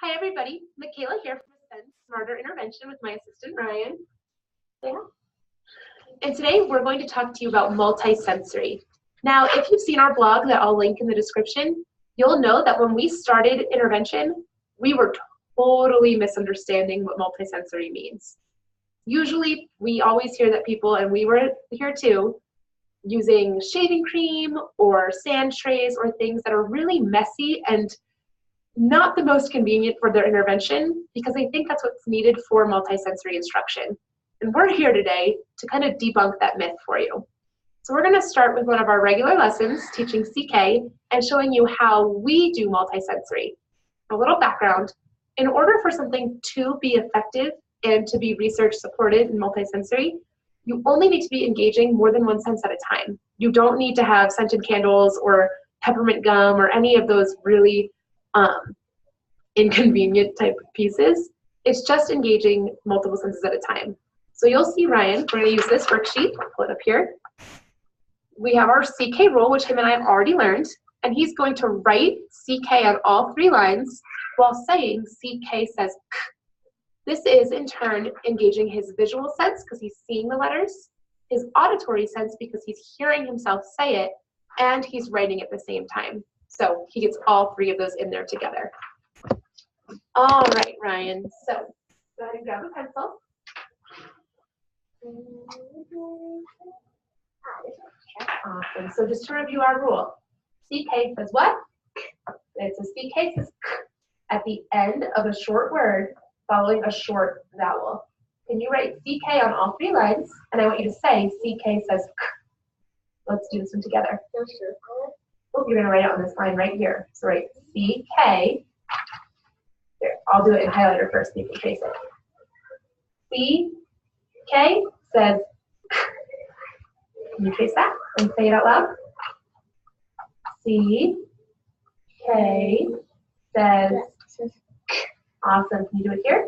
Hi everybody, Michaela here from Ascend Smarter Intervention with my assistant Ryan. Yeah. And today we're going to talk to you about multisensory. Now, if you've seen our blog that I'll link in the description, you'll know that when we started intervention, we were totally misunderstanding what multisensory means. Usually, we always hear that people, and we were here too, using shaving cream or sand trays or things that are really messy and not the most convenient for their intervention, because I think that's what's needed for multisensory instruction. And we're here today to kind of debunk that myth for you. So we're going to start with one of our regular lessons, teaching CK, and showing you how we do multisensory. A little background: in order for something to be effective and to be research supported in multisensory, you only need to be engaging more than one sense at a time. You don't need to have scented candles or peppermint gum or any of those really inconvenient type of pieces. It's just engaging multiple senses at a time. So you'll see Ryan, we're going to use this worksheet, I'll pull it up here. We have our CK rule, which him and I have already learned, and he's going to write CK on all 3 lines while saying CK says K. This is in turn engaging his visual sense because he's seeing the letters, his auditory sense because he's hearing himself say it, and he's writing at the same time. So he gets all 3 of those in there together. All right, Ryan, so go ahead and grab a pencil. Awesome, so just to review our rule, CK says what? It says CK says K at the end of a short word following a short vowel. Can you write CK on all 3 lines? And I want you to say CK says K. Let's do this one together. Oh, you're going to write it on this line right here. So write CK. Here, I'll do it in highlighter first so you can trace it. CK says K. Can you trace that and say it out loud? CK says K. Awesome. Can you do it here?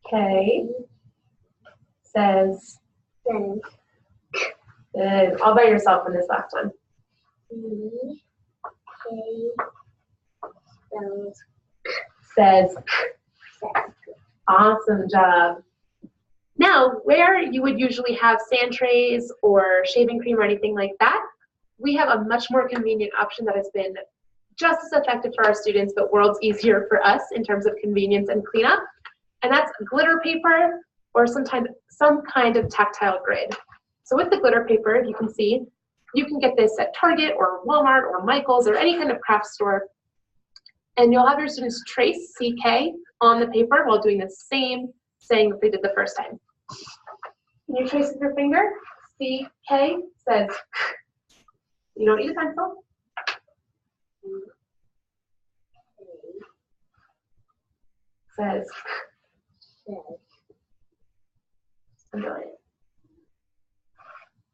CK says K. Good. All by yourself in this last one. Says. Awesome job. Now, where you would usually have sand trays or shaving cream or anything like that, we have a much more convenient option that has been just as effective for our students, but worlds easier for us in terms of convenience and cleanup. And that's glitter paper or some kind of tactile grid. So with the glitter paper, you can see, you can get this at Target or Walmart or Michael's or any kind of craft store. And you'll have your students trace CK on the paper while doing the same saying that they did the first time. Can you trace with your finger? CK says K. You don't need a pencil. Says K. Brilliant.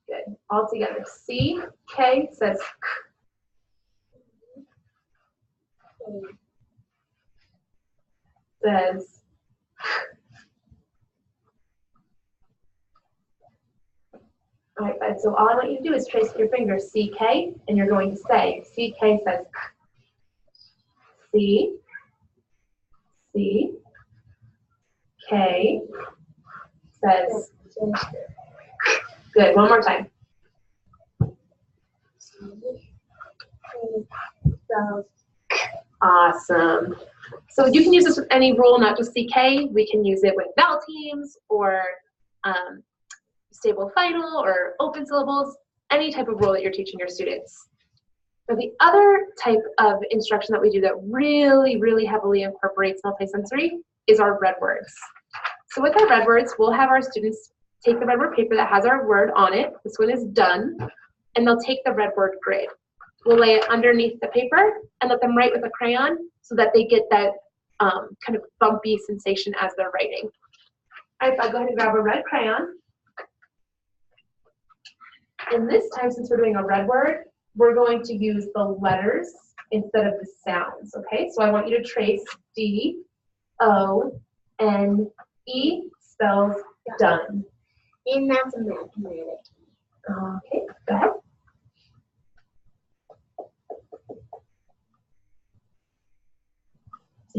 Good. All together. CK says K. Says all right, bud. So all I want you to do is trace with your finger CK, and you're going to say CK says K. K says K. Good. One more time. Awesome. So you can use this with any rule, not just CK. We can use it with vowel teams or stable final or open syllables, any type of rule that you're teaching your students. But the other type of instruction that we do that really, really heavily incorporates multisensory is our red words. So with our red words, we'll have our students take the red word paper that has our word on it. This one is done. And they'll take the red word grid. We'll lay it underneath the paper and let them write with a crayon so that they get that kind of bumpy sensation as they're writing. All right, I'll go ahead and grab a red crayon. And this time, since we're doing a red word, we're going to use the letters instead of the sounds, okay? So I want you to trace D-O-N-E spells done. And that's a mathematic. Okay, go ahead.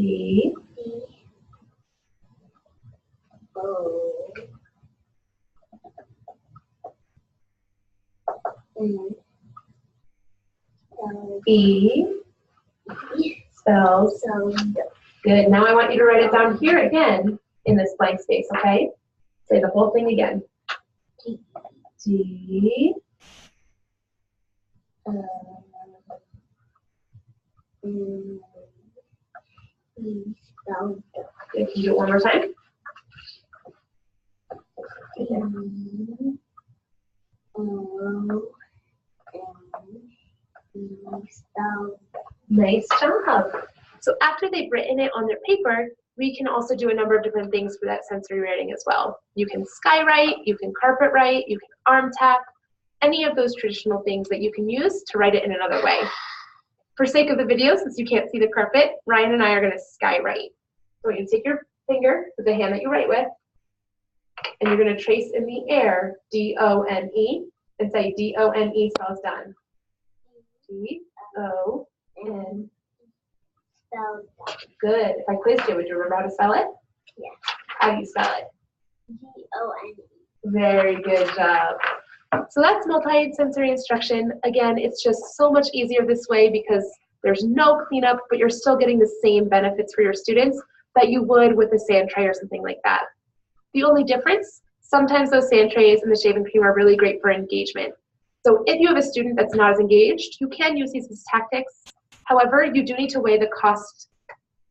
C, D, O, N, L, E, E, spells. sound. Good. Now I want you to write it down here again in this blank space, okay? Say the whole thing again. G, D, N, E, sound. Good. Can you do it one more time? E, O, N, E, sound. Nice job. So after they've written it on their paper, we can also do a number of different things for that sensory writing as well. You can skywrite, you can carpet write, you can arm tap, any of those traditional things that you can use to write it in another way. For sake of the video, since you can't see the carpet, Ryan and I are going to skywrite. So you take your finger with the hand that you write with, and you're going to trace in the air D-O-N-E, and say D-O-N-E spells done. D-O-N. Sound. Good. If I quizzed you, would you remember how to spell it? Yes. How do you spell it? G-O-N-E. Very good job. So that's multi-sensory instruction. Again, it's just so much easier this way because there's no cleanup, but you're still getting the same benefits for your students that you would with a sand tray or something like that. The only difference, sometimes those sand trays and the shaving cream are really great for engagement. So if you have a student that's not as engaged, you can use these as tactics. However, you do need to weigh the cost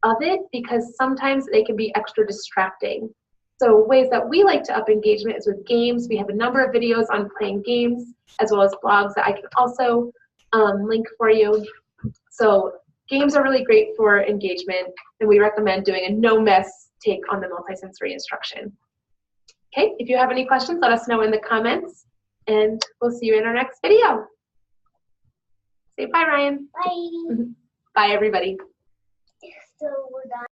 of it because sometimes they can be extra distracting. So ways that we like to up engagement is with games. We have a number of videos on playing games as well as blogs that I can also link for you. So games are really great for engagement, and we recommend doing a no-mess take on the multisensory instruction. Okay, if you have any questions, let us know in the comments, and we'll see you in our next video. Say bye, Ryan. Bye. Bye, everybody. So we're done.